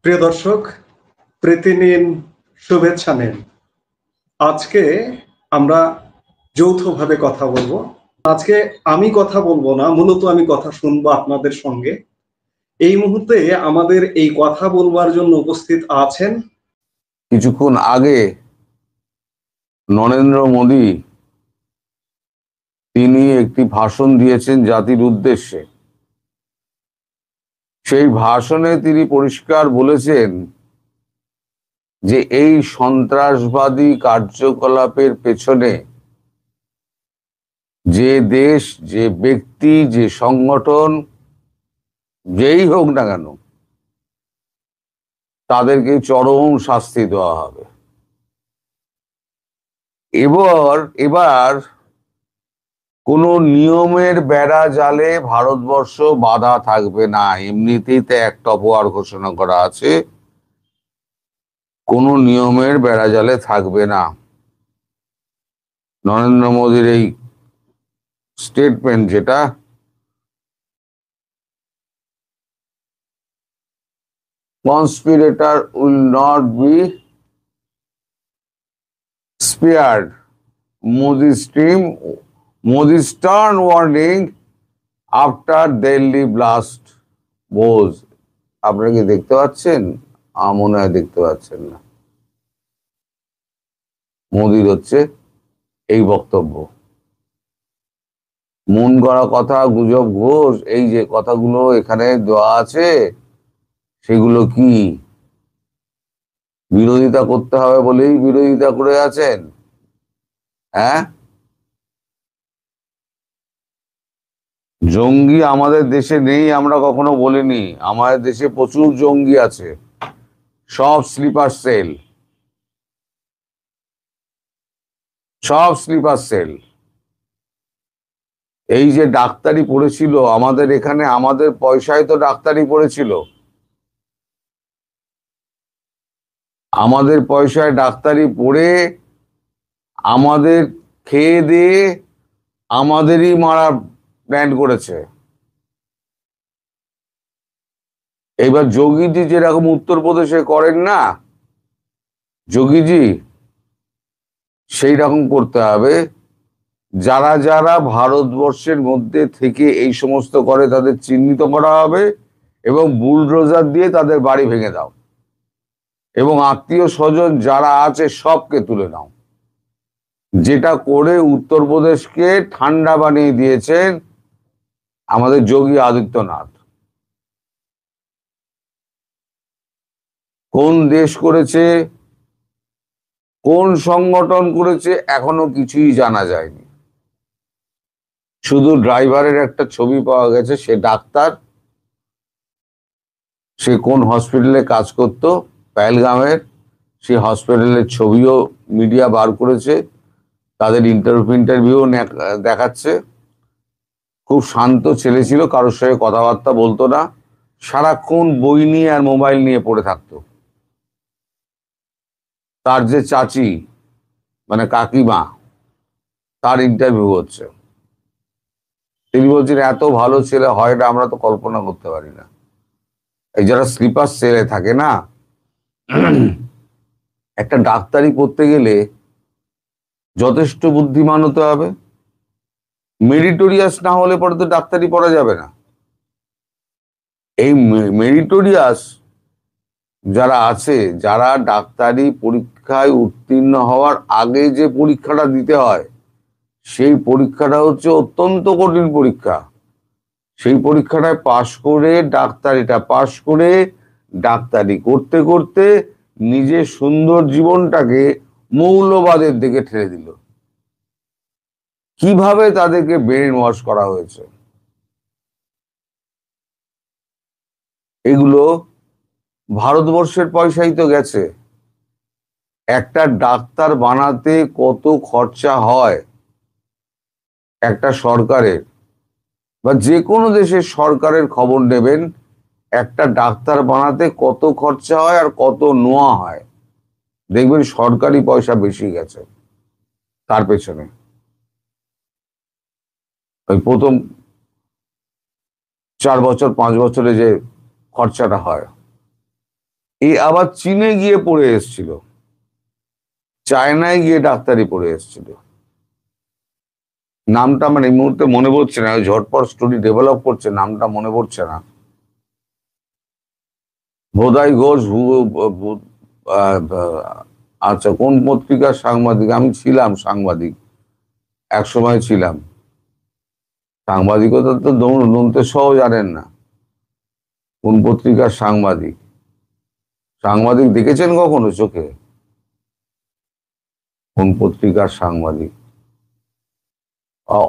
প্রিয় দর্শক, প্রীতি নিন, শুভেচ্ছা নিন। আজকে আমরা যৌথভাবে কথা বলবো। আজকে আমি কথা বলবো না, মূলত আমি কথা শুনবো আপনাদের সঙ্গে। এই মুহূর্তে আমাদের এই কথা বলবার জন্য উপস্থিত আছেন কিছুক্ষণ আগে নরেন্দ্র মোদী তিনি একটি ভাষণ দিয়েছেন জাতির উদ্দেশ্যে। সেই ভাষণে তিনি পরিষ্কার বলেছেন যে এই সন্ত্রাসবাদী কার্যকলাপের পেছনে যে দেশ, যে ব্যক্তি, যে সংগঠন, যেই হোক না কেন, তাদেরকে চরম শাস্তি দেওয়া হবে। এবার কোনো নিয়মের বেড়া জালে ভারতবর্ষ বাধা থাকবে না। এমনিতেই তো এক অপরাধ ঘোষণা করা আছে, কোনো নিয়মের বেড়া জালে থাকবে না। নরেন্দ্র মোদীর এই স্টেটমেন্ট, যেটা conspirator will not be spared, Modi stern warning after Delhi blast বোঝ। আপনারা কি দেখতে পাচ্ছেন? মনে হয় দেখতে পাচ্ছেন না। মোদির হচ্ছে এই বক্তব্য। মন গড়া কথা, গুজব, ঘোষ, এই যে কথাগুলো এখানে দেওয়া আছে, সেগুলো কি বিরোধিতা করতে হবে বলেই বিরোধিতা করে আছেন? হ্যাঁ, জঙ্গি আমাদের দেশে নেই আমরা কখনো বলিনি। আমাদের দেশে প্রচুর জঙ্গি আছে, সব স্লিপার সেল, সব স্লিপার সেল। এই যে ডাক্তারি পড়েছিল আমাদের এখানে, আমাদের পয়সায় তো ডাক্তারি পড়েছিল, আমাদের পয়সায় ডাক্তারি পড়ে আমাদের খেয়ে দিয়ে আমাদেরই মারা প্ল্যান করেছে। এবার যোগীজি যেরকম উত্তরপ্রদেশে করেন না, যোগীজি সেই রকম করতে হবে। যারা যারা ভারতবর্ষের মধ্যে থেকে এই সমস্ত করে তাদের চিহ্নিত করা হবে এবং বুলডোজার দিয়ে তাদের বাড়ি ভেঙে দাও এবং আত্মীয় স্বজন যারা আছে সবকে তুলে নাও। যেটা করে উত্তরপ্রদেশকে ঠান্ডা বানিয়ে দিয়েছেন আমাদের যোগী আদিত্যনাথ। কোন দেশ করেছে, কোন সংগঠন করেছে, এখনো কিছুই জানা যায়নি। শুধু ড্রাইভারের একটা ছবি পাওয়া গেছে, সে ডাক্তার, সে কোন হসপিটালে কাজ করত পেহেলগামের, সেই হসপিটালের ছবিও মিডিয়া বার করেছে, তাদের ইন্টারভিউ দেখাচ্ছে। খুব শান্ত ছেলে ছিল, কারোর সঙ্গে কথাবার্তা বলতো না, সারাক্ষণ বই নিয়ে আর মোবাইল নিয়ে পড়ে থাকতো। তার যে চাচি, মানে কাকিমা, তার ইন্টারভিউ হচ্ছে। তিনি বলছেন এত ভালো ছেলে হয় না, আমরা তো কল্পনা করতে পারি না। এই যারা স্লিপার সেলে থাকে না, একটা ডাক্তারি পড়তে গেলে যথেষ্ট বুদ্ধিমান হতে হবে। মেরিটোরিয়াস না হলে পরে তো ডাক্তারি পড়া যাবে না। এই মেরিটোরিয়াস যারা আছে, যারা ডাক্তারি পরীক্ষায় উত্তীর্ণ হওয়ার আগে যে পরীক্ষাটা দিতে হয়, সেই পরীক্ষাটা হচ্ছে অত্যন্ত কঠিন পরীক্ষা। সেই পরীক্ষাটায় পাশ করে, ডাক্তারিটা পাশ করে, ডাক্তারি করতে করতে নিজের সুন্দর জীবনটাকে মৌলবাদের দিকে ঠেলে দিল। কিভাবে তাদেরকে ব্রেন ওয়াশ করা হয়েছে, এগুলো ভারতবর্ষের পয়সাই তো গেছে। একটা ডাক্তার বানাতে কত খরচা হয় একটা সরকারের, বা যে কোনো দেশের সরকারের খবর নেবেন, একটা ডাক্তার বানাতে কত খরচা হয় আর কত নোয়া হয়, দেখবেন সরকারি পয়সা বেশি গেছে তার পেছনে। ওই প্রথম 4 বছর 5 বছরে যে খরচাটা হয়, এ আবার চীনে গিয়ে পড়ে এসেছিল, চায়নায় গিয়ে ডাক্তারি পড়ে এসেছিল। নামটা আমার এই মুহূর্তে মনে পড়ছে না, ঝটপট স্টোরি ডেভেলপ করছে, নামটা মনে পড়ছে না। বোধাই ঘোষ আচ্ছা, কোন পত্রিকার সাংবাদিক? আমি ছিলাম সাংবাদিক, এক সময় ছিলাম। সাংবাদিকতা তো দন্তের সহ জানেন না, কোন পত্রিকার সাংবাদিক? সাংবাদিক দেখেছেন কখনো চোখে? কোন পত্রিকার সাংবাদিক?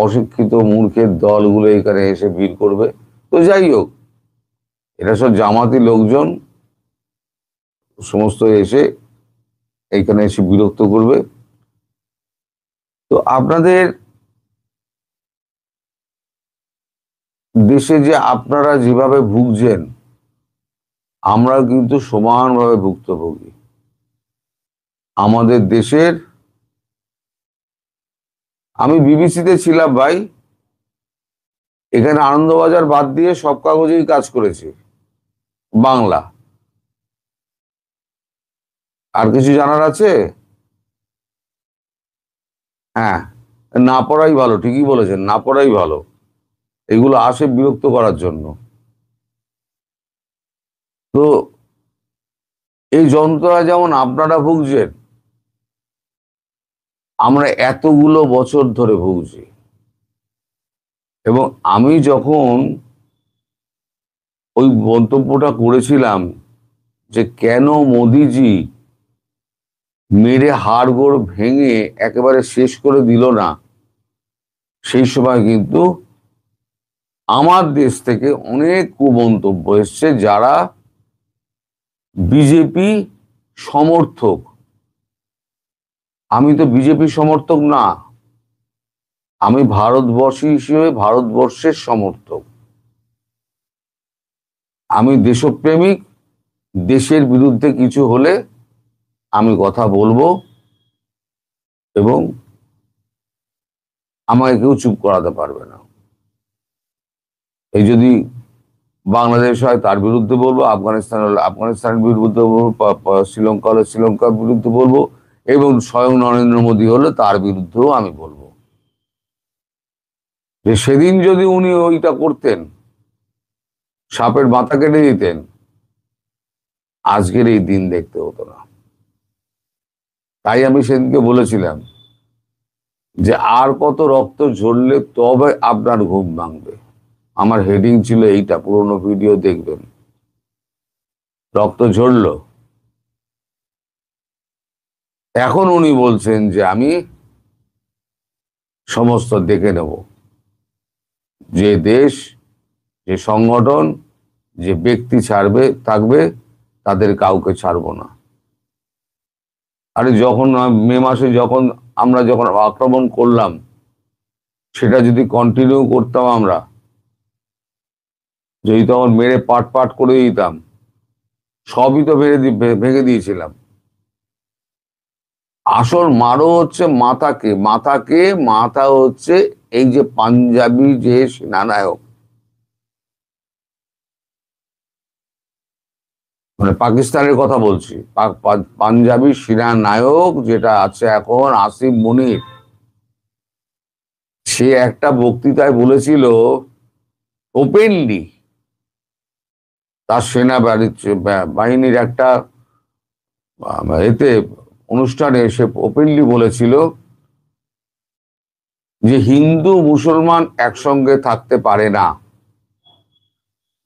অশিক্ষিত মূর্খের দলগুলো এখানে এসে ভিড় করবে। তো যাই হোক, এরা সব জামাতি লোকজন, সমস্ত এসে এইখানে এসে বিরক্ত করবে। তো আপনাদের দেশে যে আপনারা যেভাবে ভুগছেন, আমরা কিন্তু সমানভাবে ভুক্তভোগী। আমাদের দেশের, আমি বিবিসিতে ছিলাম ভাই, এখানে আনন্দবাজার বাদ দিয়ে সব কাগজেই কাজ করেছি, বাংলা। আর কিছু জানার আছে? হ্যাঁ, না পড়াই ভালো, ঠিকই বলেছেন, না পড়াই ভালো। এগুলো আসে বিরক্ত করার জন্য। তো এই যন্ত্রণা যেমন আপনারা ভুগছেন, আমরা এতগুলো বছর ধরে ভুগছি। এবং আমি যখন ওই মন্তব্যটা করেছিলাম যে কেন মোদিজি মেরে হাড়গোড় ভেঙে একেবারে শেষ করে দিল না, সেই সময় কিন্তু আমার দেশ থেকে অনেক কুমন্তব্য এসছে, যারা বিজেপি সমর্থক। আমি তো বিজেপি সমর্থক না, আমি ভারতবর্ষী হিসেবে ভারতবর্ষের সমর্থক। আমি দেশপ্রেমিক, দেশের বিরুদ্ধে কিছু হলে আমি কথা বলবো, এবং আমাকে কেউ চুপ করাতে পারবে না। এই যদি বাংলাদেশ হয় তার বিরুদ্ধে বলবো, আফগানিস্তান হলে আফগানিস্তানের বিরুদ্ধে বলবো, শ্রীলঙ্কা হলে শ্রীলঙ্কার বিরুদ্ধে বলবো, এবং স্বয়ং নরেন্দ্র মোদী হলে তার বিরুদ্ধেও আমি বলবো। যে সেদিন যদি উনি ওইটা করতেন, সাপের মাথা কেটে দিতেন, আজকের এই দিন দেখতে হতো না। তাই আমি সেদিনকে বলেছিলাম যে আর কত রক্ত ঝরলে তবে আপনার ঘুম ভাঙবে। আমার হেডিং ছিল এইটা, পুরোনো ভিডিও দেখবেন। রক্ত ঝরল। এখন উনি বলছেন যে আমি সমস্ত দেখে নেব, যে দেশ, যে সংগঠন, যে ব্যক্তি থাকবে, তাদের কাউকে ছাড়বো না। আরে যখন মে মাসে আমরা যখন আক্রমণ করলাম, সেটা যদি কন্টিনিউ করতাম আমরা, যদি তখন মেরে পাট পাট করে দিতাম, সবই তো ভেঙে দিয়েছিলাম। আসল মারো হচ্ছে মাথা হচ্ছে এই যে পাঞ্জাবি যে সেনানায়ক, মানে পাকিস্তানের কথা বলছি, পাঞ্জাবি সেনানায়ক যেটা আছে এখন, আসিফ মনির, সে একটা বক্তৃতায় বলেছিল ওপেনলি, তার বাহিনীর একটা এতে অনুষ্ঠানে সে ওপেনলি বলেছিল যে হিন্দু মুসলমান একসঙ্গে থাকতে পারে না,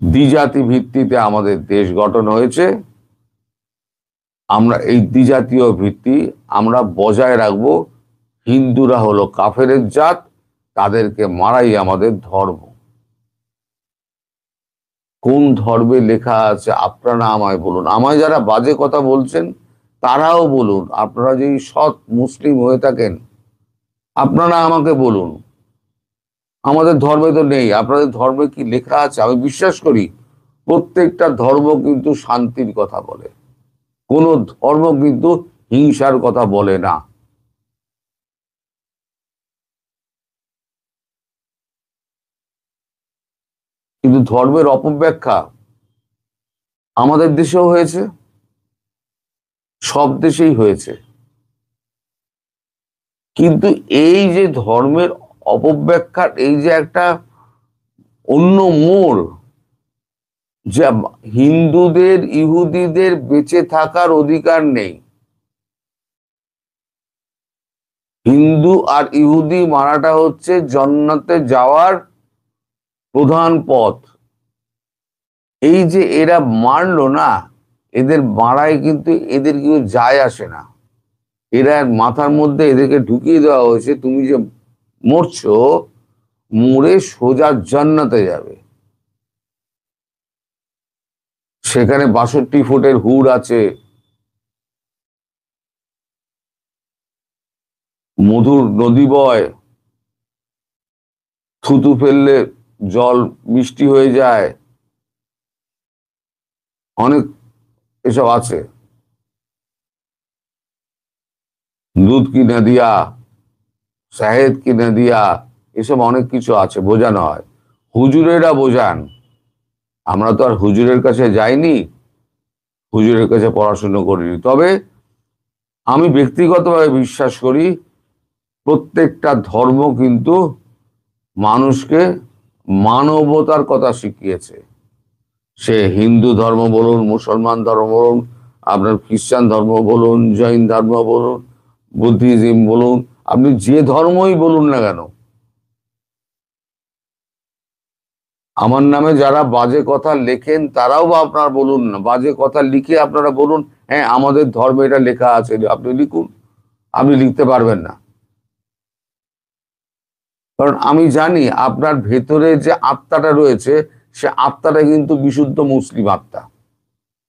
দ্বিজাতি ভিত্তিতে আমাদের দেশ গঠন হয়েছে, আমরা এই দ্বিজাতীয় ভিত্তি আমরা বজায় রাখবো। হিন্দুরা হলো কাফেরের জাত, তাদেরকে মারাই আমাদের ধর্ম। কোন ধর্মে লেখা আছে আপনারা আমায় বলুন। আমায় যারা বাজে কথা বলছেন তারাও বলুন, আপনারা যদি সৎ মুসলিম হয়ে থাকেন আপনারা আমাকে বলুন। আমাদের ধর্মে তো নেই, আপনাদের ধর্মে কি লেখা আছে? আমি বিশ্বাস করি প্রত্যেকটা ধর্ম কিন্তু শান্তির কথা বলে, কোন ধর্ম কিন্তু হিংসার কথা বলে না। কিন্তু ধর্মের অপব্যাখ্যা আমাদের দেশেও হয়েছে। সব দেশেই হয়েছে। কিন্তু এই যে ধর্মের অপব্যাখ্যার এই যে একটা অন্য মোড়, যা হিন্দুদের ইহুদিদের বেঁচে থাকার অধিকার নেই, হিন্দু আর ইহুদি মারাটা হচ্ছে জান্নাতে যাওয়ার প্রধান পথ, এই যে এরা মারলো না, এদের মারায় কিন্তু এদের কেউ যায় আসে না। এরা মাথার মধ্যে এদেরকে ঢুকিয়ে দেওয়া হয়েছে তুমি যে মরছো, মরে সোজা জান্নাতে যাবে। সেখানে 62 ফুটের হুর আছে, মধুর নদী বয়, থুতু ফেললে জল মিষ্টি হয়ে যায়, অনেক এসব আছে। দুধ কি নদিয়া, শাহেদ কি নদিয়া, এসব অনেক কিছু আছে, বোঝানো হয়, হুজুরেরা বোঝান। আমরা তো আর হুজুরের কাছে যাইনি, হুজুরের কাছে পড়াশুনো করিনি। তবে আমি ব্যক্তিগতভাবে বিশ্বাস করি প্রত্যেকটা ধর্ম কিন্তু মানুষকে মানবতার কথা শিখিয়েছে। সে হিন্দু ধর্ম বলুন, মুসলমান ধর্ম বলুন, আপনার খ্রিস্টান ধর্ম বলুন, জৈন ধর্ম বলুন, বুদ্ধিজম বলুন, আপনি যে ধর্মই বলুন না কেন, আমার নামে যারা বাজে কথা লেখেন তারাও বা আপনারা বলুন না, বাজে কথা লিখে আপনারা বলুন হ্যাঁ আমাদের ধর্মে এটা লেখা আছে, আপনি লিখুন। আপনি লিখতে পারবেন না, কারণ আমি জানি আপনার ভেতরে যে আত্মাটা রয়েছে সে আত্মাটা কিন্তু বিশুদ্ধ মুসলিম আত্মা।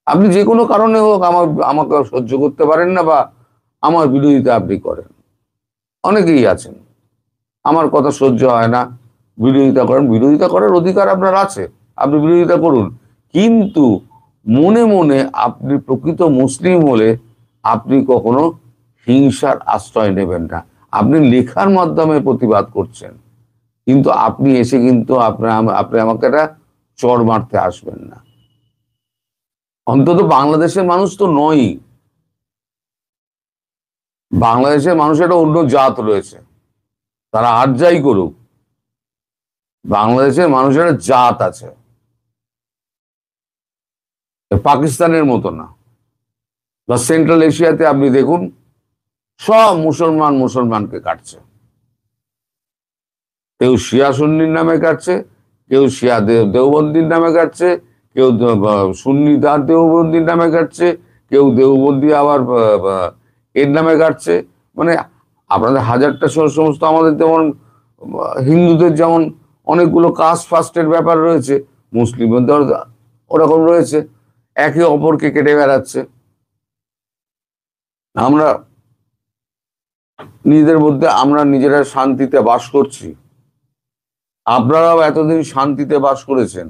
আপনি যে কোনো কারণে হোক আমাকে সহ্য করতে পারেন না, বা আমার বিরোধিতা আপনি করেন, অনেকেই আছেন আমার কথা সহ্য হয় না, বিরোধিতা করেন, বিরোধিতা করার অধিকার আপনার আছে, আপনি বিরোধিতা করুন। কিন্তু মনে মনে আপনি প্রকৃত মুসলিম হলে আপনি কখনো হিংসার আশ্রয় নেবেন না। আপনি লেখার মাধ্যমে প্রতিবাদ করছেন, কিন্তু আপনি এসে কিন্তু আপনি আমাকে একটা চড় মারতে আসবেন না। অন্তত বাংলাদেশের মানুষ তো নয়, বাংলাদেশের মানুষের একটা অন্য জাত রয়েছে, তারা আর যাই করুক, বাংলাদেশের মানুষের একটা জাত আছে, পাকিস্তানের মতো না। বা সেন্ট্রাল এশিয়াতে আপনি দেখুন সব মুসলমানকে কাটছে, কেউ শিয়া সুন্নির নামে কাটছে, কেউ শিয়া দেওবন্দির নামে কাটছে, কেউ সুন্নি তার দেওবন্দির নামে কাটছে, কেউ দেওবন্দি আবার এর নামে কাটছে। মানে আপনাদের হাজারটা সমস্ত, আমাদের যেমন হিন্দুদের যেমন অনেকগুলো কাস্ট ফাস্টের ব্যাপার রয়েছে, মুসলিমদের ওরকম রয়েছে, একে অপরকে কেটে বেড়াচ্ছে। আমরা নিজেদের মধ্যে আমরা নিজেরা শান্তিতে বাস করছি, আপনারাও এতদিন শান্তিতে বাস করেছেন,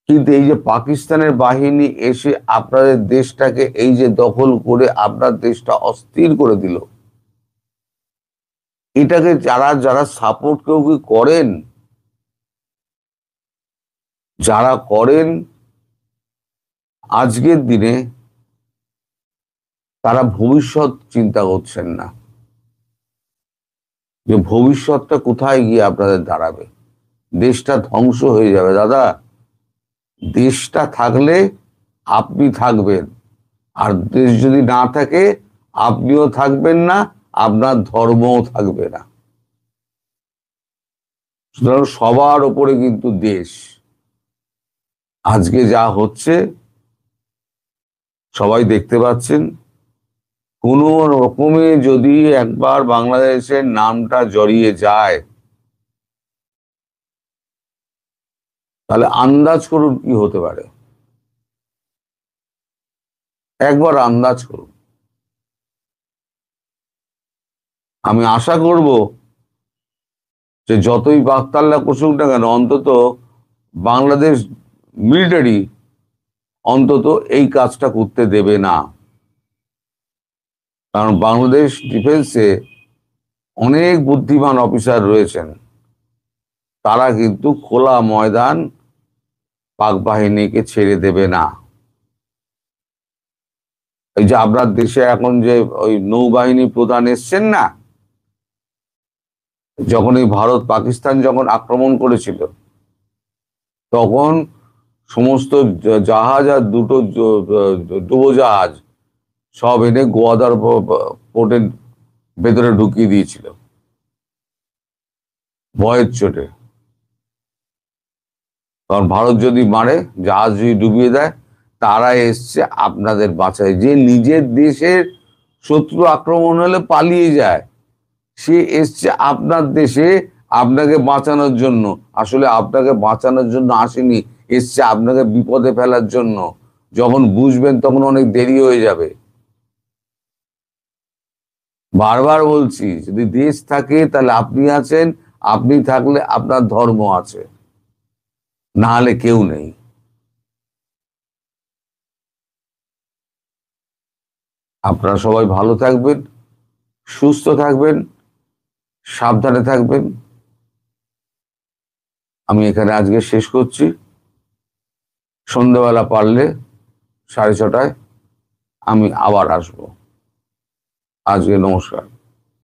কিন্তু এই যে পাকিস্তানের বাহিনী এসে আপনাদের দেশটাকে এই যে দখল করে আপনার দেশটা অস্থির করে দিল, এটাকে যারা যারা সাপোর্ট কেউ কি করেন, যারা করেন আজকের দিনে তারা ভবিষ্যৎ চিন্তা করছেন না, যে ভবিষ্যৎটা কোথায় গিয়ে আপনাদের দাঁড়াবে, দেশটা ধ্বংস হয়ে যাবে। দাদা, দেশটা থাকলে আপনি থাকবেন, আর দেশ যদি না থাকে আপনিও থাকবেন না, আপনার ধর্মও থাকবে না। সুতরাং সবার ওপরে কিন্তু দেশ। আজকে যা হচ্ছে সবাই দেখতে পাচ্ছেন, কোনো রকমে যদি একবার বাংলাদেশের নামটা জড়িয়ে যায় তাহলে আন্দাজ করুন কি হতে পারে, একবার আন্দাজ করুন। আমি আশা করব যে যতই বাকতাল্লা কষুক না কেন, অন্তত বাংলাদেশ মিলিটারি অন্তত এই কাজটা করতে দেবে না। কারণ বাংলাদেশ ডিফেন্সে অনেক বুদ্ধিমান অফিসার রয়েছেন, তারা কিন্তু খোলা ময়দান পাক বাহিনীকে ছেড়ে দেবে না। এই যে আপনার দেশে এখন যে ওই নৌবাহিনী প্রধান এসছেন না, যখন এই ভারত পাকিস্তান যখন আক্রমণ করেছিল, তখন সমস্ত জাহাজ আর দুটো ডুবোজাহাজ সব এনে গোয়াদার পোর্টের ভেতরে ঢুকিয়ে দিয়েছিল ভয়ের চোটে। কারণ ভারত যদি মারে, জাহাজ যদি ডুবিয়ে দেয়, তারা এসছে আপনাদের বাঁচায়। যে নিজের দেশের শত্রু আক্রমণ হলে পালিয়ে যায়, সে এসছে আপনার দেশে আপনাকে বাঁচানোর জন্য। আসলে আপনাকে বাঁচানোর জন্য আসেনি, এসছে আপনাকে বিপদে ফেলার জন্য। যখন বুঝবেন তখন অনেক দেরি হয়ে যাবে। বারবার বলছি, যদি দেশ থাকে তাহলে আপনি আছেন, আপনি থাকলে আপনার ধর্ম আছে, না হলে কেউ নেই। আপনারা সবাই ভালো থাকবেন, সুস্থ থাকবেন, সাবধানে থাকবেন। আমি এখানে আজকে শেষ করছি। সন্ধ্যাবেলা পারলে 6:30টায় আমি আবার আসবো। আজকে নমস্কার।